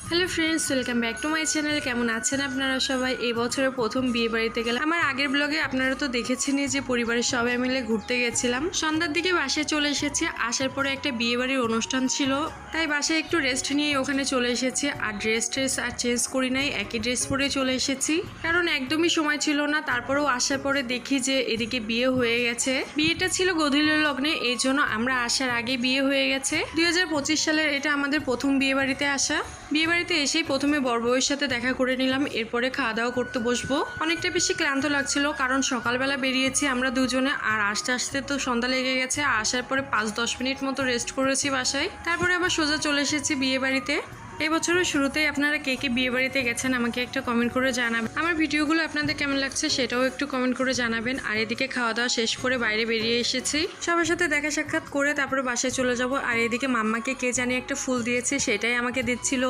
Hello friends, welcome back to my channel. কেমন আছেন আপনারা সবাই? এই বছরের প্রথম বিয়ে বাড়িতে গেলাম। আমার আগের ব্লগে আপনারা তো দেখেছেনই যে পরিবারের সবাই মিলে ঘুরতে গেছিলাম। সন্ধ্যার দিকে বাসায় চলে এসেছি। আসার পরে একটা বিয়ে বাড়ির অনুষ্ঠান ছিল, তাই বাসায় একটু রেস্ট নিয়ে ওখানে চলে এসেছি। আর ড্রেস আর চেঞ্জ করি নাই, একই ড্রেস পরে চলে এসেছি, কারণ একদমই সময় ছিল না। তারপরেও আসার পরে দেখি যে এদিকে বিয়ে হয়ে গেছে। বিয়েটা ছিল গোধূলির লগ্নে, এই জন্য আমরা আসার আগে বিয়ে হয়ে গেছে। 2025 সালের এটা আমাদের প্রথম বিয়ে বাড়িতে আসা। বিয়ে বাড়িতে এসেই প্রথমে বরবউয়ের সাথে দেখা করে নিলাম, এরপরে খাওয়া দাওয়া করতে বসবো। অনেকটা বেশি ক্লান্ত লাগছিল, কারণ সকালবেলা বেরিয়েছি আমরা দুজনে, আর আস্তে আস্তে তো সন্ধ্যা লেগে গেছে। আসার পরে 5-10 মিনিট মতো রেস্ট করেছি বাসায়, তারপরে আবার সোজা চলে এসেছি বিয়ে বাড়িতে। এই বছরের শুরুতেই আপনারা কে কে বিয়ে বাড়িতে গেছেন আমাকে একটা কমেন্ট করে জানাবেন। আমার ভিডিওগুলো আপনাদের কেমন লাগছে সেটাও একটু কমেন্ট করে জানাবেন। আর এদিকে খাওয়া দাওয়া শেষ করে বাইরে বেরিয়ে এসেছি, সবার সাথে দেখা সাক্ষাৎ করে তারপরে বাসায় চলে যাব। আর এদিকে মাম্মাকে কে জানি একটা ফুল দিয়েছে, সেটাই আমাকে দিচ্ছিল।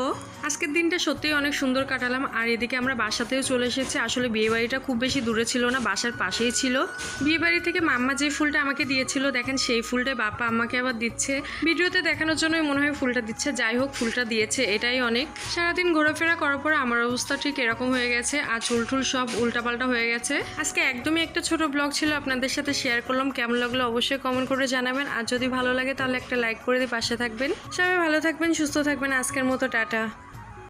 আজকের দিনটা সত্যিই অনেক সুন্দর কাটালাম। আর এদিকে আমরা বাসাতেও চলে এসেছি। আসলে বিয়ে বাড়িটা খুব বেশি দূরে ছিল না, বাসার পাশেই ছিল। বিয়ে বাড়ি থেকে মাম্মা যে ফুলটা আমাকে দিয়েছিল, দেখেন সেই ফুলটাই বাপ্পা আমাকে আবার দিচ্ছে। ভিডিওতে দেখানোর জন্যই মনে হয় ফুলটা দিচ্ছে। যাই হোক, ফুলটা দিয়েছে এটাই অনেক। সারাদিন ঘোরাফেরা করার পরে আমার অবস্থা ঠিক এরকম হয়ে গেছে, আর চুলটুল সব উল্টাপাল্টা হয়ে গেছে। আজকে একদমই একটা ছোট ব্লগ ছিল, আপনাদের সাথে শেয়ার করলাম। কেমন লাগলো অবশ্যই কমেন্ট করে জানাবেন। আর যদি ভালো লাগে তাহলে একটা লাইক করে দিয়ে পাশে থাকবেন। সবাই ভালো থাকবেন, সুস্থ থাকবেন। আজকের মতো টাটা।